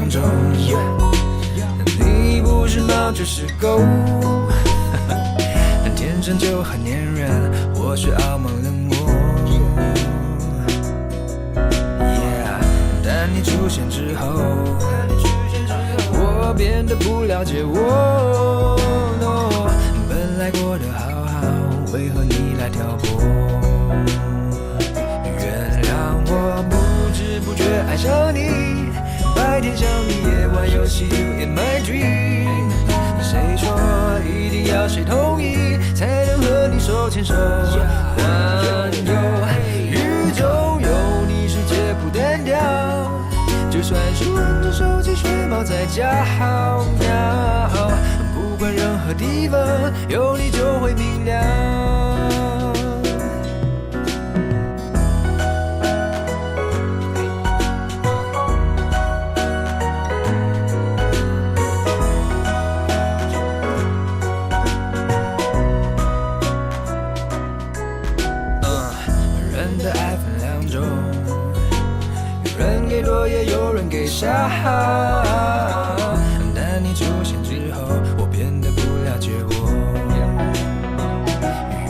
中。你不是猫就是狗，天生就很粘人，或是傲慢冷漠。但你出现之后，我变得不了解我。本来过得好好，为何你来挑拨？原谅我不知不觉爱上你，白天想你，夜晚又 see you in my dream。谁说一定要谁同意才能和你手牵手环游宇宙？有你世界不单调，就算是玩着手机学猫在家好喵，不管任何地方有你就会明了。人的爱分两种，有人给多也有人给少，但你出现之后，我变得不了解我。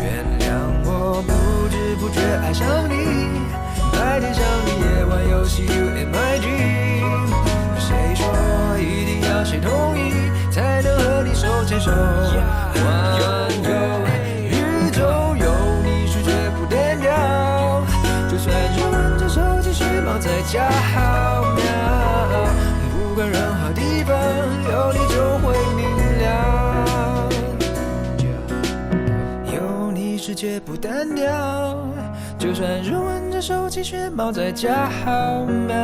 原谅我不知不觉爱上你，白天想你，夜晚又 see you in my dream。谁说一定要谁同意才能和你手牵手环游宇宙？有你世界不单调，就算是玩着手机学猫在家好喵，不管任何地方有你就会明了。有你世界不单调，就算是玩着手机学猫在家好喵，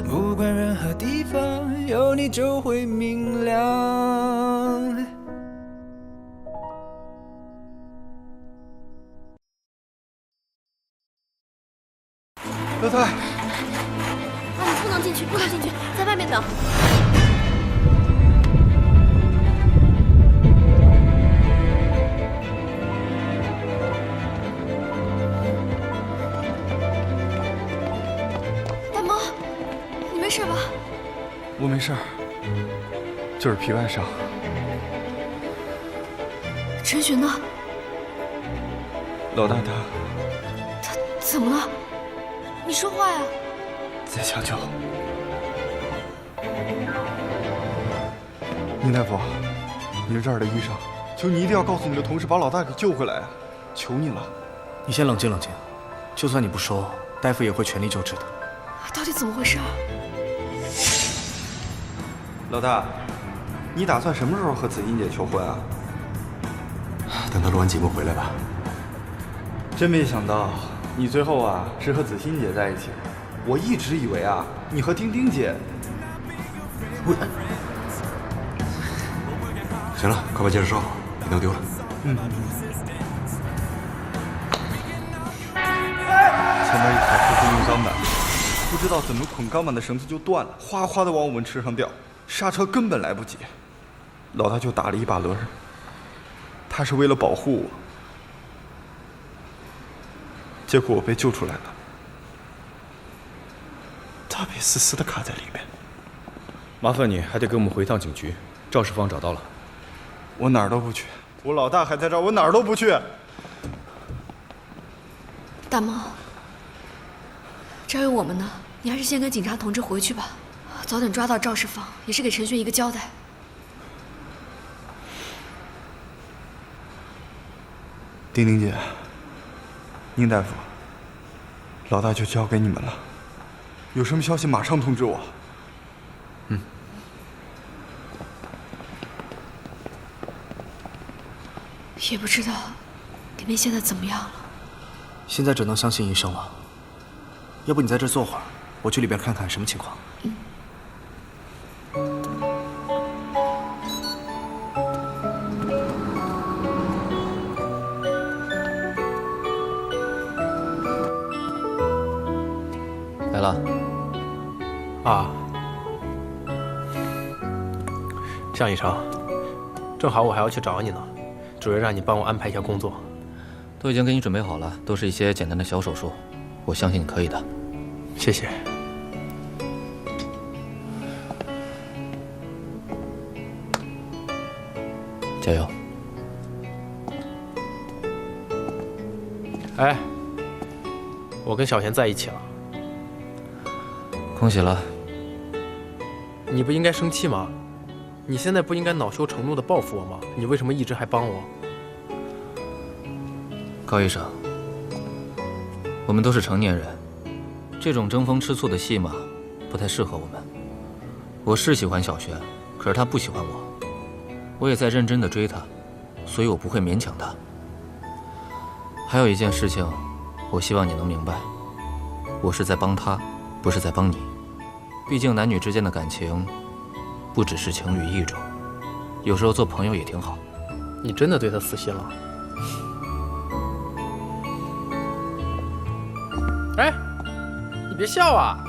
不管任何地方有你就会明了。老太，你不能进去，不能进去，在外面等。大猫，你没事吧？我没事儿，就是皮外伤。陈寻呢？老大他怎么了？你说话呀！在抢救。宁大夫，你是这儿的医生，求你一定要告诉你的同事把老大给救回来，求你了。你先冷静冷静，就算你不说，大夫也会全力救治的。到底怎么回事啊？老大，你打算什么时候和子欣姐求婚啊？等他录完节目回来吧。真没想到你最后啊是和子欣姐在一起。我一直以为啊你和丁丁姐。行了，快把戒指收好，别弄丢了。前面一台复复硬钢板，不知道怎么捆钢板的绳子就断了，哗哗的往我们车上掉，刹车根本来不及。老大就打了一把轮，他是为了保护我，结果我被救出来了，他被死死的卡在里面。麻烦你还得跟我们回趟警局，肇事方找到了。我哪儿都不去，我老大还在这儿，我哪儿都不去。大猫，这儿有我们呢，你还是先跟警察同志回去吧，早点抓到肇事方，也是给陈迅一个交代。丁丁姐，宁大夫，老大就交给你们了，有什么消息马上通知我。也不知道里面现在怎么样了。现在只能相信医生了。要不你在这坐会儿，我去里边看看什么情况。来了。啊，向以成，正好我还要去找你呢，主任让你帮我安排一下工作。都已经给你准备好了，都是一些简单的小手术，我相信你可以的。谢谢。加油！哎，我跟小贤在一起了，恭喜了。你不应该生气吗？你现在不应该恼羞成怒的报复我吗？你为什么一直还帮我？高医生，我们都是成年人，这种争风吃醋的戏码不太适合我们。我是喜欢小璇，可是她不喜欢我，我也在认真的追她，所以我不会勉强她。还有一件事情，我希望你能明白，我是在帮她，不是在帮你。毕竟男女之间的感情，不只是情侣一种，有时候做朋友也挺好。你真的对他死心了？哎，你别笑啊，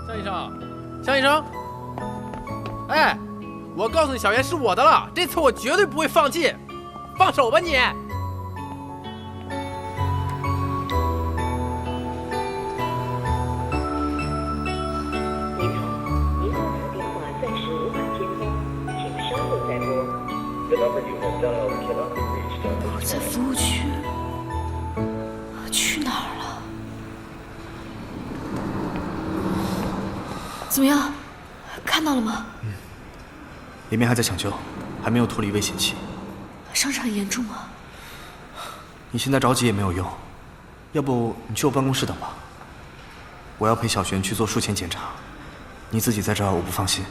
向医生，向医生。哎，我告诉你，小妍是我的了，这次我绝对不会放弃，放手吧你！我在服务区，去哪儿了？怎么样？看到了吗？里面还在抢救，还没有脱离危险期。伤势很严重吗？你现在着急也没有用，要不你去我办公室等吧。我要陪小璇去做术前检查，你自己在这儿我不放心。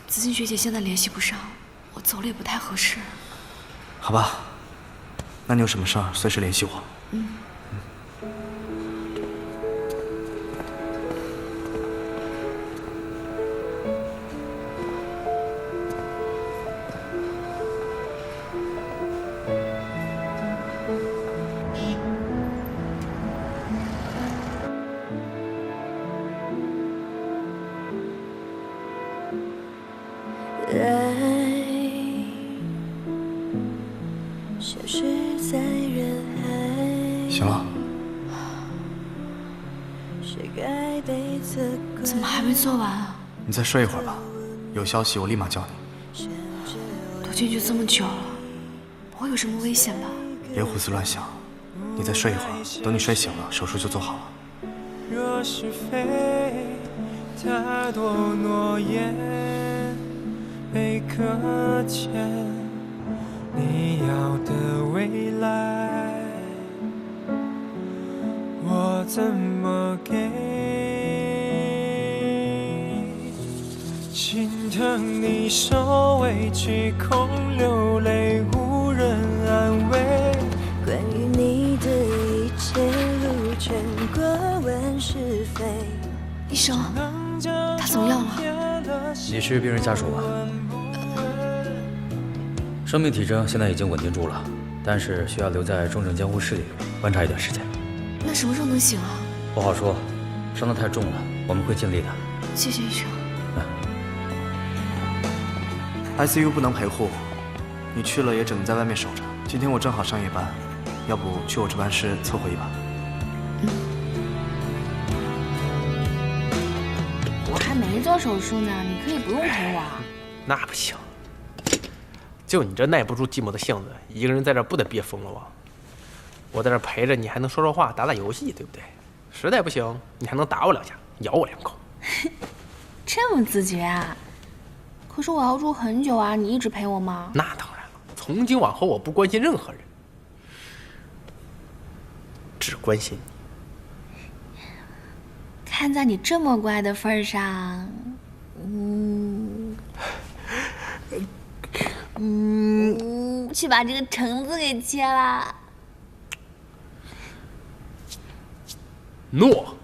子欣学姐现在联系不上，我走了也不太合适。好吧，那你有什么事儿随时联系我。行了，怎么还没做完啊？你再睡一会儿吧，有消息我立马叫你。都进去这么久了，不会有什么危险吧？别胡思乱想，你再睡一会儿，等你睡醒了，手术就做好了。若是非太多诺言被搁浅，你要的未来我怎么给？心疼你受委屈，空流泪，无人安慰。关于你的一切路全过问是非。医生，他怎么样了？你是病人家属吗？生命体征现在已经稳定住了，但是需要留在重症监护室里观察一段时间。那什么时候能醒啊？不好说，伤得太重了，我们会尽力的。谢谢医生。ICU 不能陪护，你去了也只能在外面守着。今天我正好上夜班，要不去我值班室凑合一把？我还没做手术呢，你可以不用陪我啊。那不行，就你这耐不住寂寞的性子，一个人在这不得憋疯了吧？我在这陪着你，还能说说话、打打游戏，对不对？实在不行，你还能打我两下，咬我两口。这么自觉啊？可是我要住很久啊，你一直陪我吗？那当然了，从今往后我不关心任何人，只关心你。看在你这么乖的份上，去把这个橙子给切了。诺。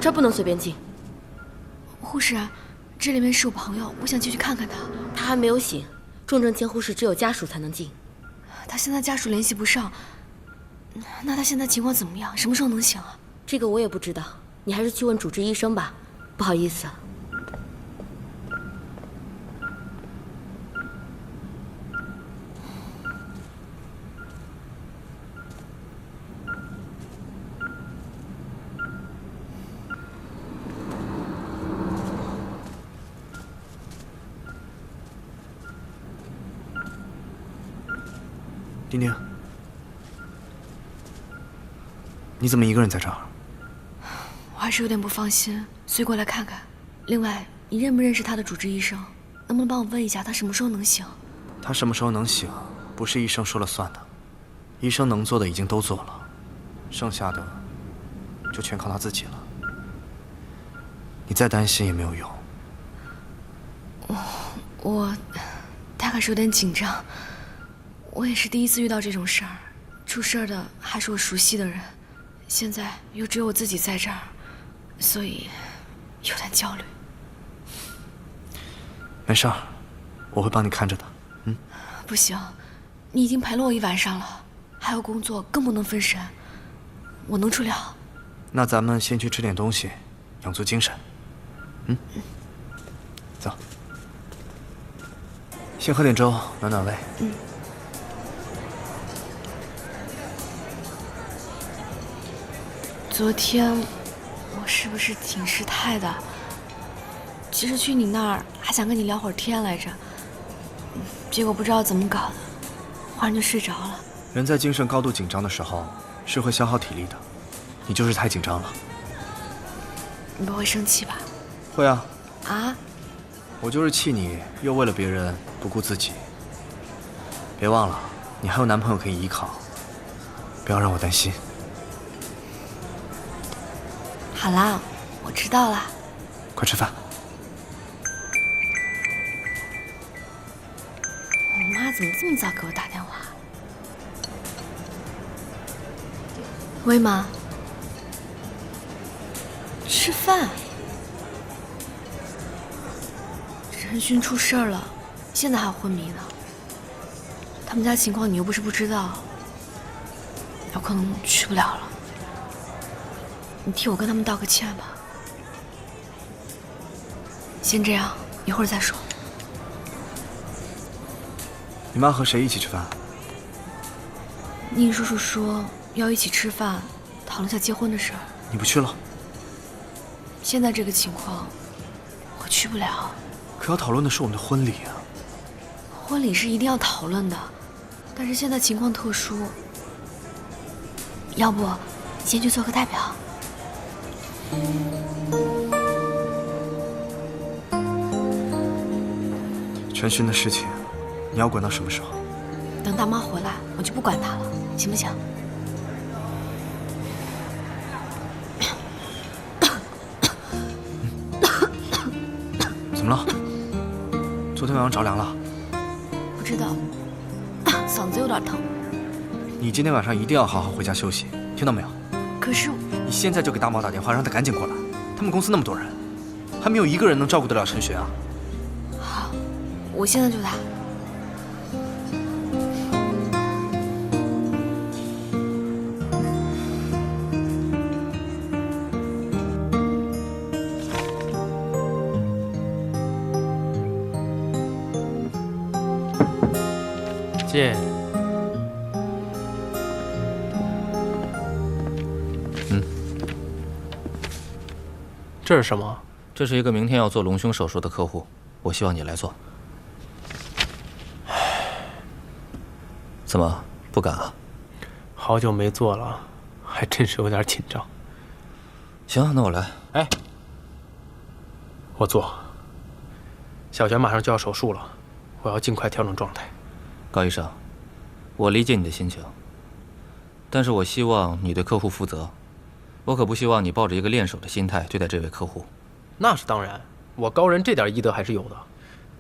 这儿不能随便进。护士，这里面是我朋友，我想进去看看他。他还没有醒，重症监护室只有家属才能进。他现在家属联系不上，那他现在情况怎么样？什么时候能醒啊？这个我也不知道，你还是去问主治医生吧。不好意思。丁丁，你怎么一个人在这儿？我还是有点不放心，所以过来看看。另外，你认不认识他的主治医生？能不能帮我问一下他什么时候能醒？他什么时候能醒，不是医生说了算的。医生能做的已经都做了，剩下的就全靠他自己了。你再担心也没有用。我大概是有点紧张。我也是第一次遇到这种事儿，出事儿的还是我熟悉的人，现在又只有我自己在这儿，所以有点焦虑。没事儿，我会帮你看着的。不行，你已经陪了我一晚上了，还有工作，更不能分神。我能处理好。那咱们先去吃点东西，养足精神。走，先喝点粥，暖暖胃。昨天我是不是挺失态的？其实去你那儿还想跟你聊会儿天来着，结果不知道怎么搞的，忽然就睡着了。人在精神高度紧张的时候是会消耗体力的，你就是太紧张了。你不会生气吧？会啊。啊？我就是气你又为了别人不顾自己。别忘了，你还有男朋友可以依靠，不要让我担心。好啦，我知道啦。快吃饭。我妈怎么这么早给我打电话？喂，妈。吃饭。陈勋出事儿了，现在还昏迷呢。他们家情况你又不是不知道，有可能去不了了。你替我跟他们道个歉吧。先这样，一会儿再说。你妈和谁一起吃饭？宁叔叔说要一起吃饭，讨论下结婚的事儿。你不去了？现在这个情况，我去不了。可要讨论的是我们的婚礼啊。婚礼是一定要讨论的，但是现在情况特殊，要不你先去做个代表。陈勋的事情，你要管到什么时候？等大妈回来，我就不管她了，行不行？怎么了？昨天晚上着凉了？不知道，嗓子有点疼。你今天晚上一定要好好回家休息，听到没有？可是你现在就给大毛打电话，让他赶紧过来。他们公司那么多人，还没有一个人能照顾得了陈雪啊。好，我现在就打。进。这是什么？这是一个明天要做隆胸手术的客户，我希望你来做。怎么不敢啊？好久没做了，还真是有点紧张。行，那我来。哎，我做。小璇马上就要手术了，我要尽快调整状态。高医生，我理解你的心情，但是我希望你对客户负责。我可不希望你抱着一个练手的心态对待这位客户。那是当然，我高人这点医德还是有的。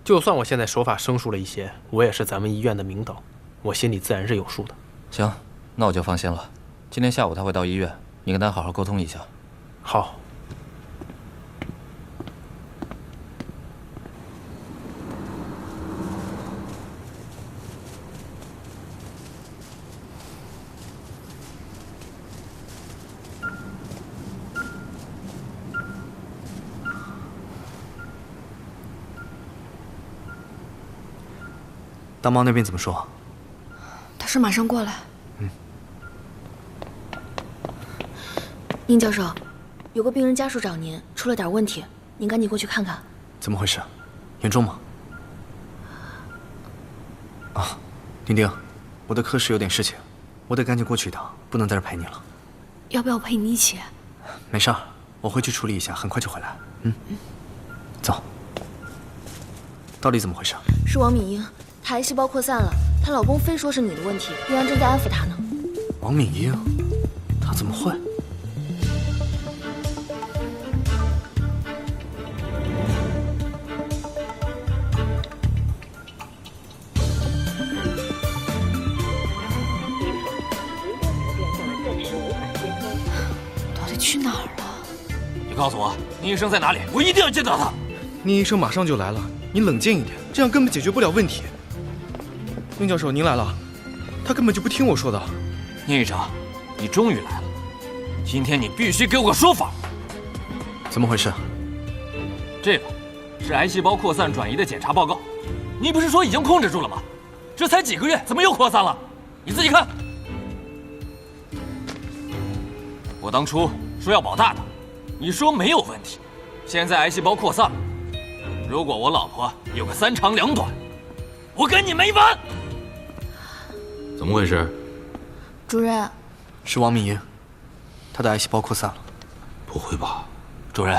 就算我现在手法生疏了一些，我也是咱们医院的名导，我心里自然是有数的。行，那我就放心了。今天下午他会到医院，你跟他好好沟通一下。好。大猫那边怎么说？他说马上过来。宁教授，有个病人家属找您，出了点问题，您赶紧过去看看。怎么回事？严重吗？啊，丁丁，我的科室有点事情，我得赶紧过去一趟，不能在这陪你了。要不要陪你一起？没事儿，我回去处理一下，很快就回来。走。到底怎么回事？是王敏英，她癌细胞扩散了，她老公非说是你的问题，医院正在安抚她呢。王敏英，她怎么会？到底去哪儿了？你告诉我，宁医生在哪里？我一定要见到他。宁医生马上就来了，您冷静一点，这样根本解决不了问题。宁教授，您来了，他根本就不听我说的。宁医生，你终于来了，今天你必须给我个说法。怎么回事？这个是癌细胞扩散转移的检查报告，你不是说已经控制住了吗？这才几个月，怎么又扩散了？你自己看。我当初说要保大的，你说没有问题，现在癌细胞扩散了。如果我老婆有个3长2短，我跟你没完！怎么回事？主任，是王敏英，她的癌细胞扩散了。不会吧，主任，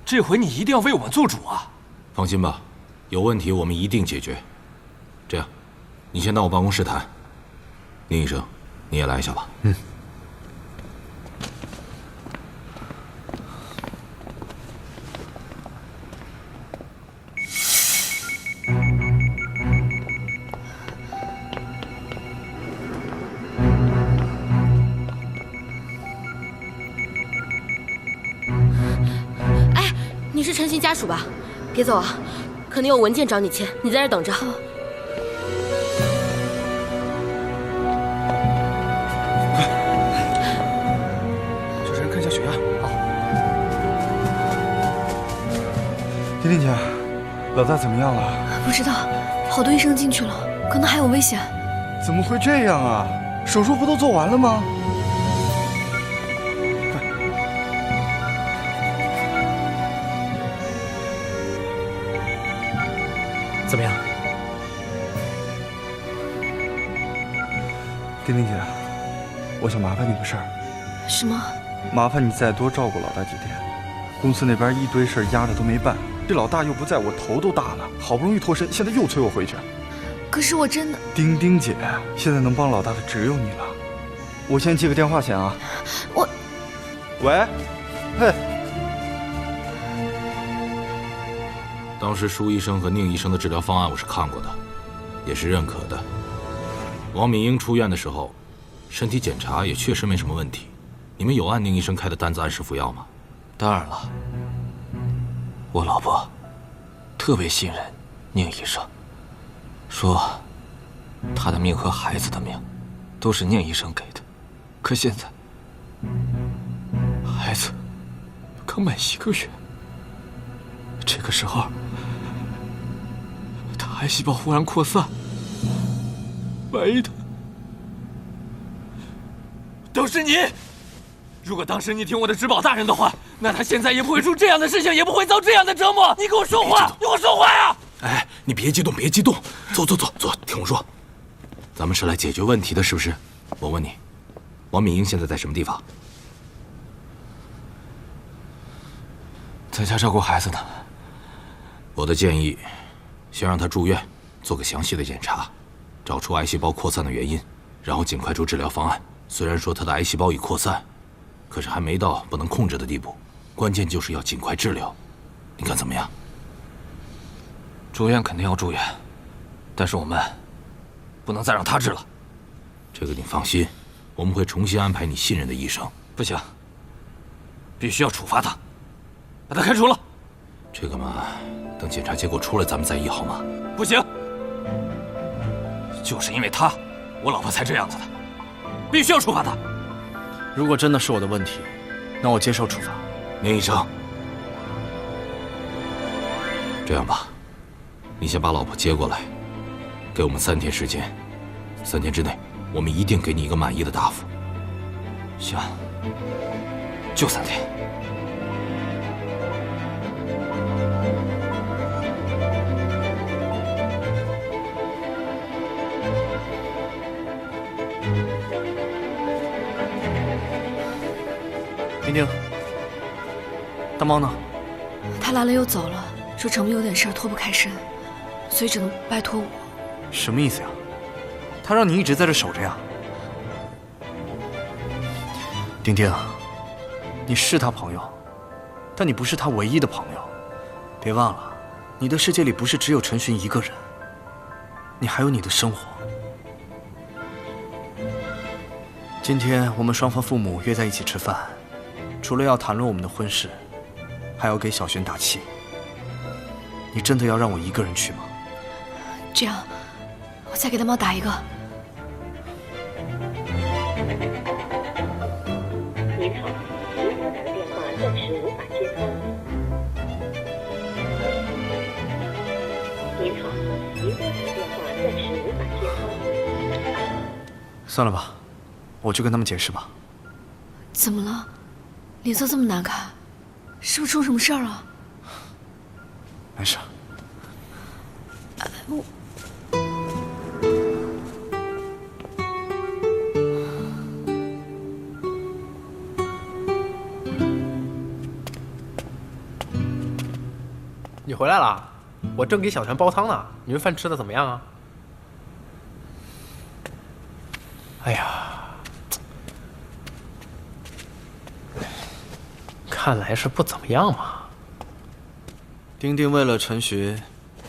这回你一定要为我们做主啊！放心吧，有问题我们一定解决。这样，你先到我办公室谈。宁医生，你也来一下吧。你是陈鑫家属吧？别走啊，可能有文件找你签，你在这等着。主持人看一下血压。好。丁丁姐，老大怎么样了？不知道，好多医生进去了，可能还有危险。怎么会这样啊？手术不都做完了吗？怎么样？丁丁姐，我想麻烦你个事儿。什么？麻烦你再多照顾老大几天。公司那边一堆事儿压着都没办，这老大又不在，我头都大了。好不容易脱身，现在又催我回去。可是我真的……丁丁姐，现在能帮老大的只有你了。我先接个电话先啊。喂，嘿。当时舒医生和宁医生的治疗方案我是看过的，也是认可的。王敏英出院的时候，身体检查也确实没什么问题。你们有按宁医生开的单子按时服药吗？当然了，我老婆特别信任宁医生，说她的命和孩子的命都是宁医生给的。可现在孩子刚满1个月，这个时候他癌细胞忽然扩散，万一他……都是你！如果当时你听我的指保大人的话，那他现在也不会出这样的事情，也不会遭这样的折磨。你给我说话，你给我说话呀！哎，你别激动，别激动，坐，听我说，咱们是来解决问题的，是不是？我问你，王敏英现在在什么地方？在家照顾孩子呢。我的建议，先让他住院，做个详细的检查，找出癌细胞扩散的原因，然后尽快出治疗方案。虽然说他的癌细胞已扩散，可是还没到不能控制的地步，关键就是要尽快治疗。你看怎么样？住院肯定要住院，但是我们不能再让他治了。这个你放心，我们会重新安排你信任的医生。不行，必须要处罚他，把他开除了。这个嘛，等检查结果出来咱们再议好吗？不行，就是因为他，我老婆才这样子的，必须要处罚他。如果真的是我的问题，那我接受处罚。宁医生，这样吧，你先把老婆接过来，给我们3天时间，3天之内，我们一定给你一个满意的答复。行，就3天。丁丁，大猫呢？他来了又走了，说城里有点事儿脱不开身，所以只能拜托我。什么意思呀？他让你一直在这守着呀？丁丁，你是他朋友，但你不是他唯一的朋友。别忘了，你的世界里不是只有陈寻一个人，你还有你的生活。今天我们双方父母约在一起吃饭，除了要谈论我们的婚事，还要给小璇打气。你真的要让我一个人去吗？这样，我再给大猫打一个。您好，您拨打的电话暂时无法接通。您好，您拨打的电话暂时无法接通。算了吧，我去跟他们解释吧。怎么了？脸色这么难看，是不是出什么事儿了？没事。你回来了，我正给小璇煲汤呢。你们饭吃的怎么样啊？哎呀，看来是不怎么样嘛。丁丁为了陈寻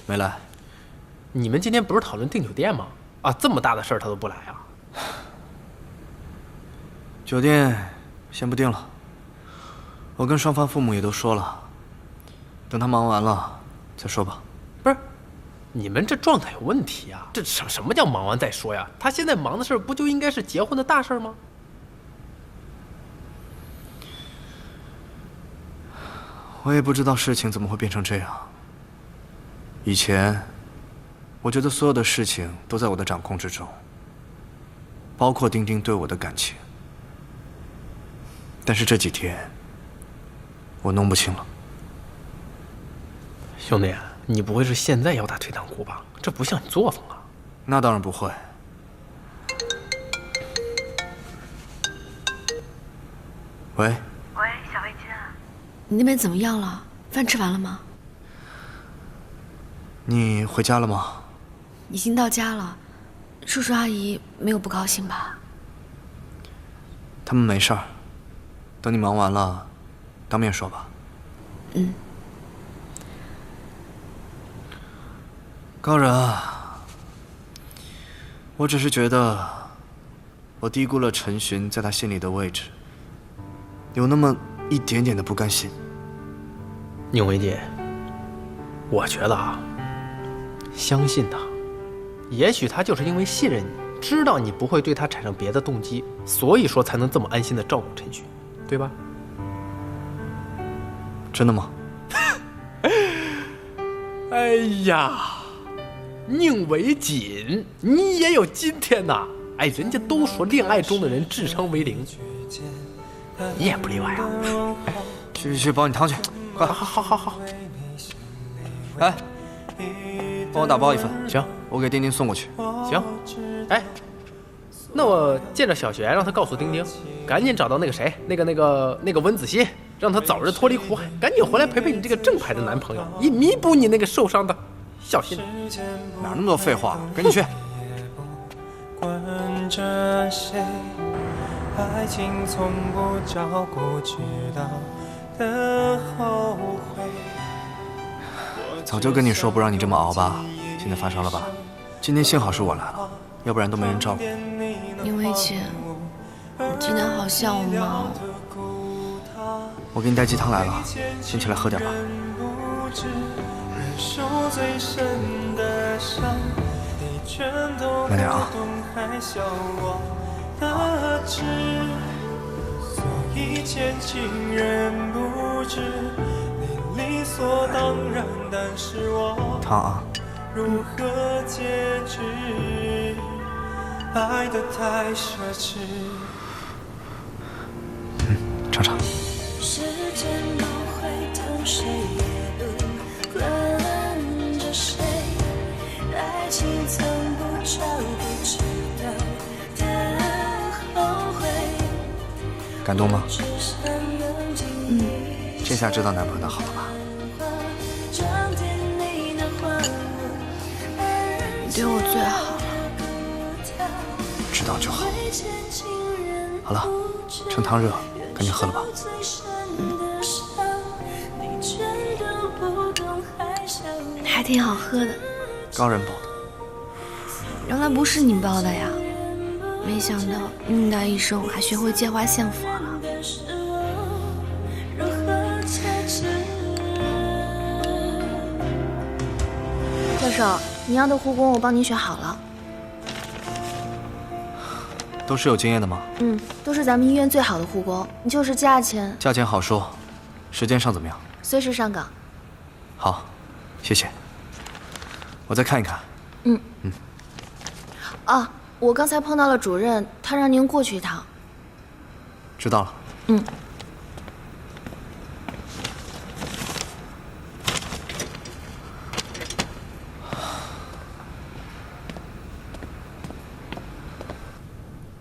没来。你们今天不是讨论订酒店吗？啊，这么大的事儿他都不来啊？酒店先不定了，我跟双方父母也都说了，等他忙完了再说吧。不是，你们这状态有问题啊！这什么叫忙完再说呀？他现在忙的事儿不就应该是结婚的大事吗？我也不知道事情怎么会变成这样。以前我觉得所有的事情都在我的掌控之中，包括丁丁对我的感情。但是这几天我弄不清了。兄弟，你不会是现在要打退堂鼓吧？这不像你作风啊。那当然不会。喂。喂，小薇君啊，你那边怎么样了？饭吃完了吗？你回家了吗？已经到家了，叔叔阿姨没有不高兴吧？他们没事儿，等你忙完了，当面说吧。嗯。高人啊，我只是觉得我低估了陈寻在他心里的位置，有那么一点点的不甘心。宁为姐，我觉得啊，相信他，也许他就是因为信任你，知道你不会对他产生别的动机，所以说才能这么安心的照顾陈寻，对吧？真的吗？哎呀，宁为锦，你也有今天呐！哎，人家都说恋爱中的人智商为0，你也不例外啊！去煲你汤去，快！好。哎，帮我打包一份。行，我给丁丁送过去。行。哎，那我见着小璇，让他告诉丁丁，赶紧找到那个谁，那个温子熙，让他早日脱离苦海，赶紧回来陪陪你这个正牌的男朋友，以弥补你那个受伤的小心。哪那么多废话？赶紧去。管着谁，爱情从不照顾知道的后悔。早就跟你说不让你这么熬吧，现在发烧了吧？今天幸好是我来了，要不然都没人照顾。宁为姐，你今天好像我妈。我给你带鸡汤来了，先起来喝点吧。慢点啊。汤啊。如何解释？爱得太奢侈。尝尝。时间不会等谁，也不管着谁。爱情从不找不知道的后悔。感动吗？这下知道男朋友的好了吧？你对我最好了。知道就好。好了，趁汤热，赶紧喝了吧。还挺好喝的。高人包的。原来不是你包的呀！没想到命大一生还学会借花献佛了。教授，你要的护工我帮你选好了。都是有经验的吗？都是咱们医院最好的护工，就是价钱。价钱好说，时间上怎么样？随时上岗。好，谢谢。我再看一看。啊，我刚才碰到了主任，他让您过去一趟。知道了。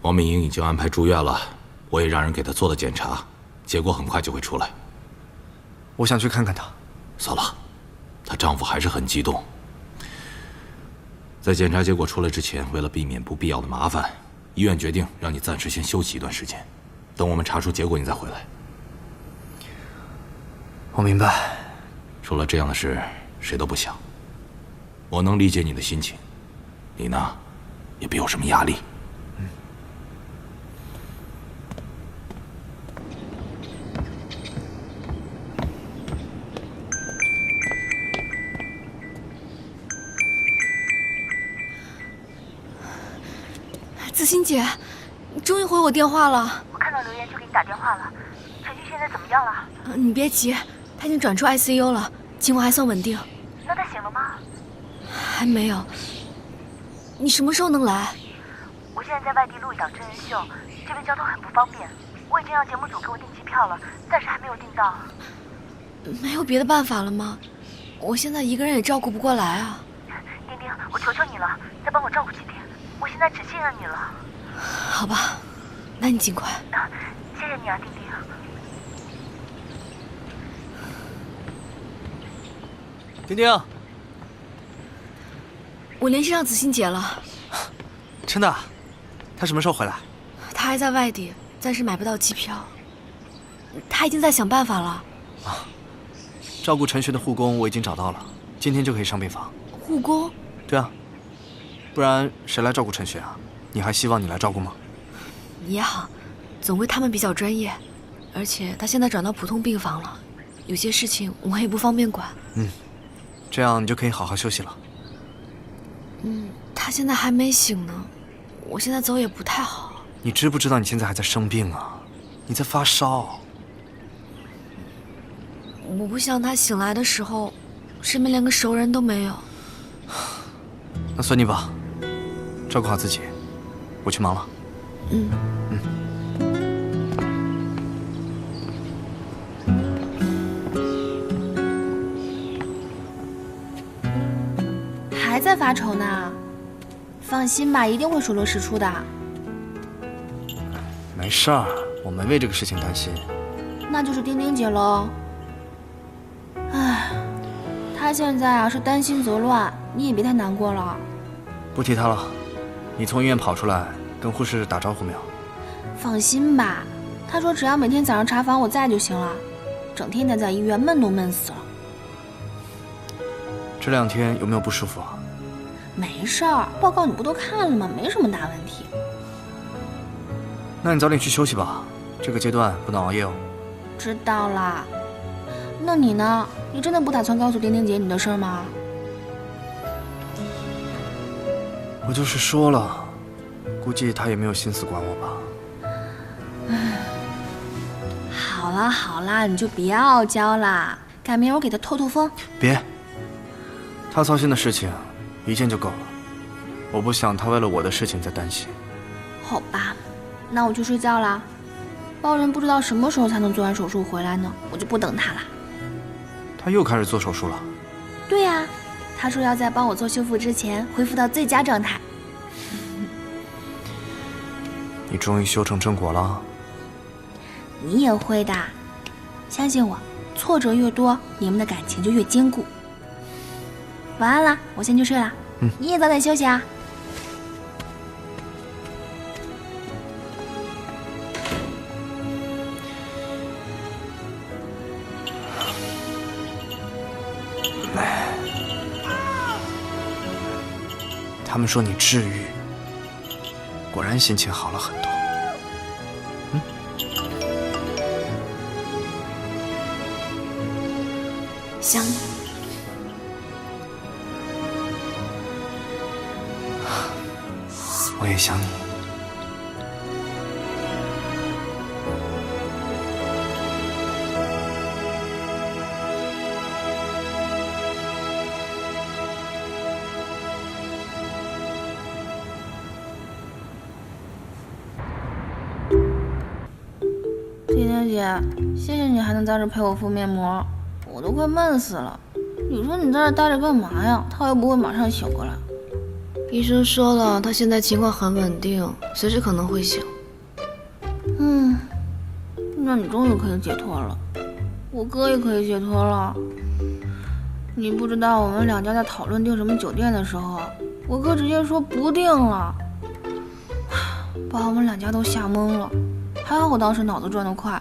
王敏英已经安排住院了，我也让人给她做了检查，结果很快就会出来。我想去看看她。算了，她丈夫还是很激动。在检查结果出来之前，为了避免不必要的麻烦，医院决定让你暂时先休息一段时间，等我们查出结果你再回来。我明白。出了这样的事，谁都不想。我能理解你的心情，你呢，也别有什么压力。子欣姐，你终于回我电话了。我看到留言就给你打电话了。陈旭现在怎么样了？你别急，他已经转出 ICU 了，情况还算稳定。那他醒了吗？还没有。你什么时候能来？我现在在外地录一档真人秀，这边交通很不方便。我已经让节目组给我订机票了，暂时还没有订到。没有别的办法了吗？我现在一个人也照顾不过来啊。丁丁，我求求你了，再帮我照顾几天。我现在只信任你了。好吧，那你尽快。谢谢你啊，丁丁。丁丁，我联系上子欣姐了。真的？她什么时候回来？她还在外地，暂时买不到机票。她已经在想办法了。照顾陈璇的护工我已经找到了，今天就可以上病房。护工？对啊。不然谁来照顾陈雪啊？你还希望你来照顾吗？也好，总归他们比较专业，而且他现在转到普通病房了，有些事情我也不方便管。这样你就可以好好休息了。他现在还没醒呢，我现在走也不太好。你知不知道你现在还在生病啊？你在发烧。我不想他醒来的时候，身边连个熟人都没有。那随你吧。照顾好自己，我去忙了。还在发愁呢？放心吧，一定会水落石出的。没事儿，我没为这个事情担心。那就是丁丁姐喽。唉，她现在啊是担心则乱，你也别太难过了。不提她了。你从医院跑出来，跟护士打招呼没有？放心吧，他说只要每天早上查房我在就行了。整天待在医院，闷都闷死了。这2天有没有不舒服啊？没事儿，报告你不都看了吗？没什么大问题。那你早点去休息吧，这个阶段不能熬夜哦。知道啦。那你呢？你真的不打算告诉丁丁姐你的事儿吗？我就是说了，估计她也没有心思管我吧。好啦好啦，你就别傲娇啦，改明儿我给她透透风。别，她操心的事情一件就够了。我不想他为了我的事情再担心。好吧，那我去睡觉啦。包人不知道什么时候才能做完手术回来呢，我就不等他了。他又开始做手术了？对呀，他说要在帮我做修复之前恢复到最佳状态。你终于修成正果了。你也会的，相信我，挫折越多，你们的感情就越坚固。晚安啦，我先去睡了。你也早点休息啊。他们说你治愈，果然心情好了很多。想你。我也想你。甜甜姐，谢谢你还能在这陪我敷面膜，我都快闷死了。你说你在这待着干嘛呀？他又不会马上醒过来。医生说了，他现在情况很稳定，随时可能会醒。那你终于可以解脱了，我哥也可以解脱了。你不知道我们两家在讨论订什么酒店的时候，我哥直接说不订了，把我们两家都吓懵了。还好我当时脑子转得快，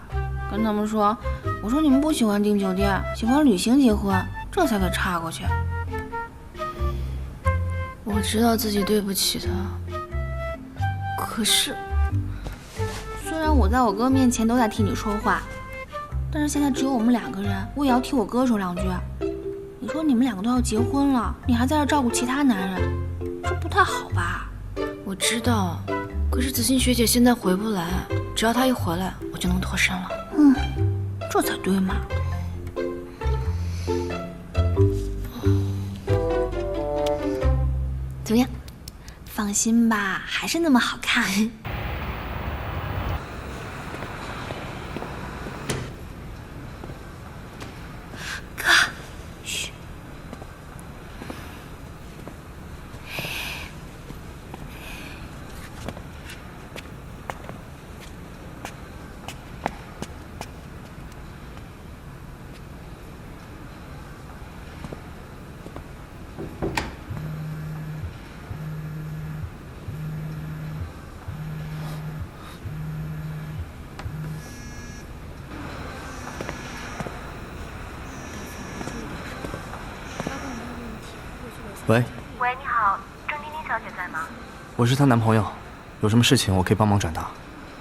跟他们说，我说你们不喜欢订酒店，喜欢旅行结婚，这才给岔过去。我知道自己对不起他，可是虽然我在我哥面前都在替你说话，但是现在只有我们两个人，我也要替我哥说两句。你说你们两个都要结婚了，你还在这照顾其他男人，这不太好吧？我知道，可是子欣学姐现在回不来，只要她一回来，我就能脱身了。这才对嘛。怎么样？放心吧，还是那么好看。哥，嘘。喂，喂，你好，郑丁丁小姐在吗？我是她男朋友，有什么事情我可以帮忙转达。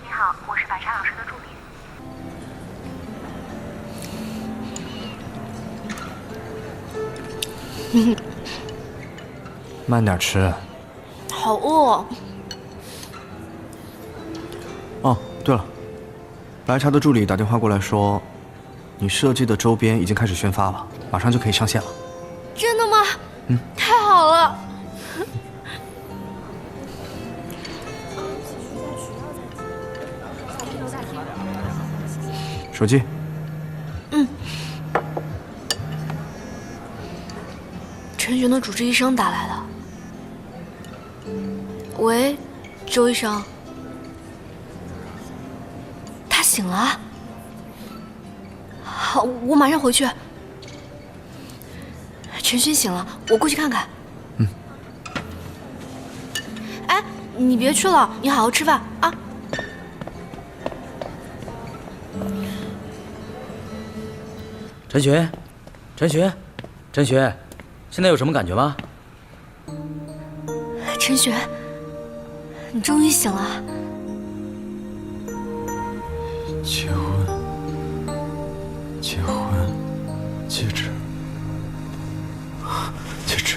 你好，我是白沙老师的助理。慢点吃。好饿。哦，对了，白茶的助理打电话过来说，你设计的周边已经开始宣发了，马上就可以上线了。真的吗？太好了。手机。陈璇的主治医生打来了。喂，周医生。他醒了。好，我马上回去。陈璇醒了，我过去看看。哎，你别去了，你好好吃饭啊。陈璇，陈璇，陈璇，现在有什么感觉吗？陈璇，你终于醒了。结婚，结婚，戒指，戒指。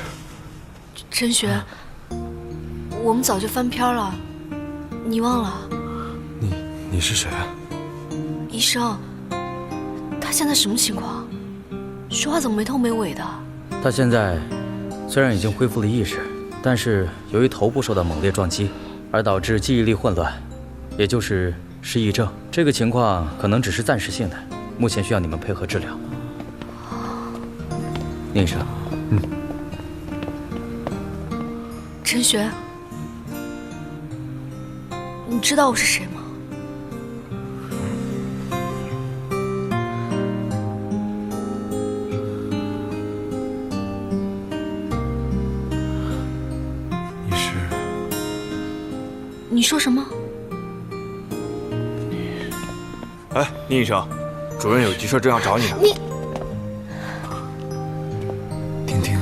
陈璇，我们早就翻篇了，你忘了？你是谁啊？医生，他现在什么情况？说话怎么没头没尾的？他现在虽然已经恢复了意识，但是由于头部受到猛烈撞击，而导致记忆力混乱，也就是失忆症。这个情况可能只是暂时性的，目前需要你们配合治疗。宁医生，陈学，你知道我是谁吗？你说什么？哎，宁医生，主任有急事正要找你呢。你，婷婷，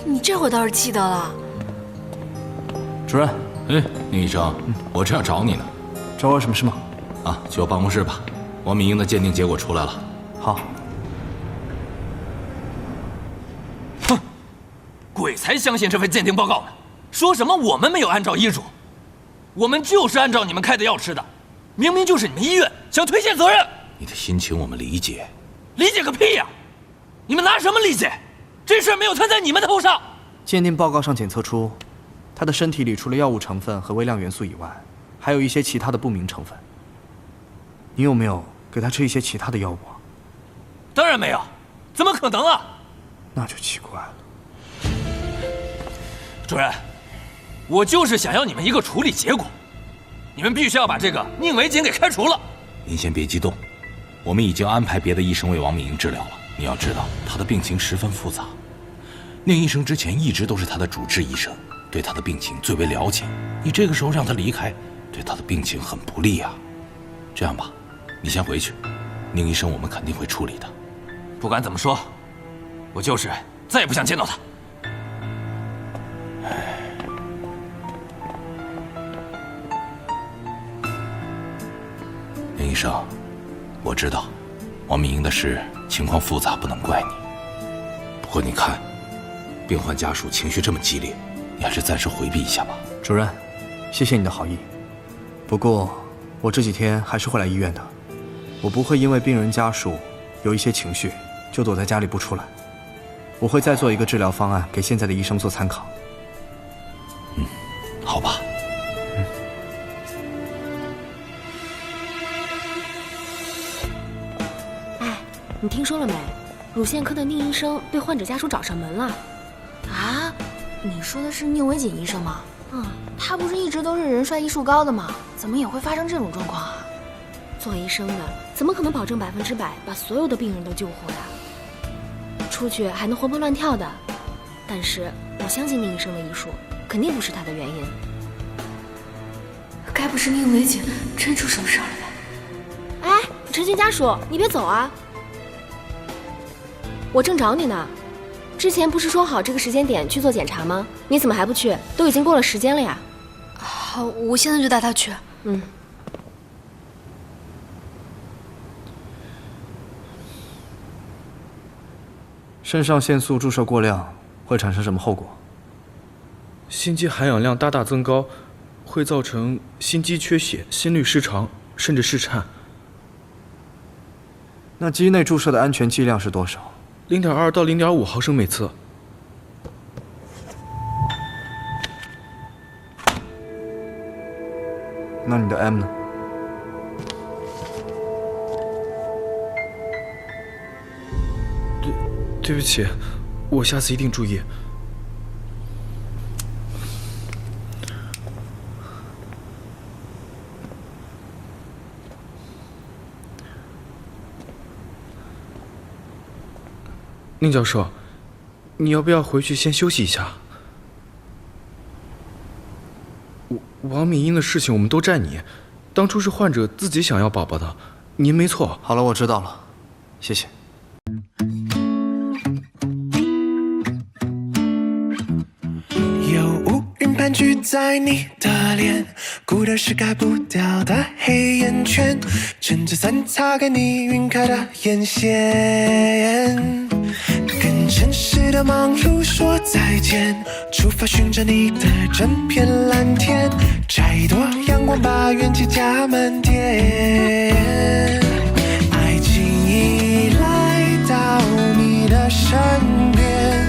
你这回倒是记得了。主任，哎，宁医生，我正要找你呢。找我有什么事吗？啊，去我办公室吧。王敏英的鉴定结果出来了。好。哼，鬼才相信这份鉴定报告呢！说什么我们没有按照医嘱，我们就是按照你们开的药吃的，明明就是你们医院想推卸责任。你的心情我们理解，理解个屁呀！你们拿什么理解？这事没有摊在你们头上。鉴定报告上检测出，他的身体里除了药物成分和微量元素以外，还有一些其他的不明成分。你有没有给他吃一些其他的药物啊？当然没有，怎么可能啊？那就奇怪了。主任，我就是想要你们一个处理结果，你们必须要把这个宁维锦给开除了。您先别激动，我们已经安排别的医生为王敏英治疗了。你要知道，她的病情十分复杂，宁医生之前一直都是她的主治医生，对她的病情最为了解。你这个时候让她离开，对她的病情很不利啊。这样吧，你先回去，宁医生我们肯定会处理的。不管怎么说，我就是再也不想见到他。宁医生，我知道王敏英的事情况复杂，不能怪你。不过你看，病患家属情绪这么激烈，你还是暂时回避一下吧。主任，谢谢你的好意。不过我这几天还是会来医院的，我不会因为病人家属有一些情绪就躲在家里不出来。我会再做一个治疗方案给现在的医生做参考。好吧。你听说了没？乳腺科的宁医生被患者家属找上门了。啊？你说的是宁维锦医生吗？他不是一直都是人帅医术高的吗？怎么也会发生这种状况啊？做医生的怎么可能保证100%把所有的病人都救活呀？出去还能活蹦乱跳的。但是我相信宁医生的医术，肯定不是他的原因。该不是宁维锦真出什么事儿了吧？哎，陈群家属，你别走啊！我正找你呢，之前不是说好这个时间点去做检查吗？你怎么还不去？都已经过了时间了呀。好，我现在就带他去。肾上腺素注射过量会产生什么后果？心肌含氧量大大增高，会造成心肌缺血、心律失常，甚至室颤。那肌内注射的安全剂量是多少？0.2到0.5毫升每次。那你的 M 呢？对不起，我下次一定注意。宁教授，你要不要回去先休息一下？王敏英的事情我们都赖你，当初是患者自己想要宝宝的，您没错。好了，我知道了，谢谢。有乌云盘踞在你的脸，孤单是盖不掉的黑眼圈，趁着伞擦干你晕开的眼线，跟城市的忙碌说再见，出发寻找你的整片蓝天，摘一朵阳光把元气加满点，爱情已来到你的身边，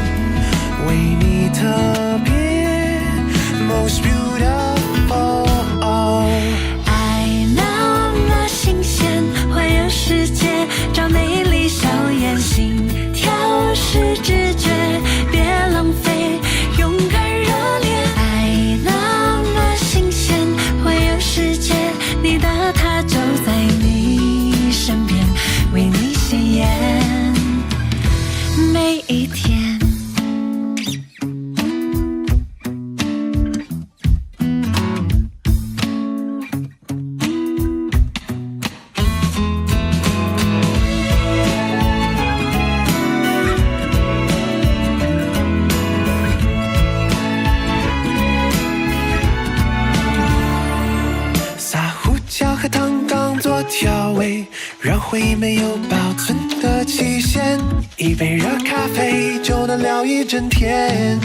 他就在你身边，为你鲜艳每一天。调味，让回忆没有保存的期限，一杯热咖啡就能聊一整天。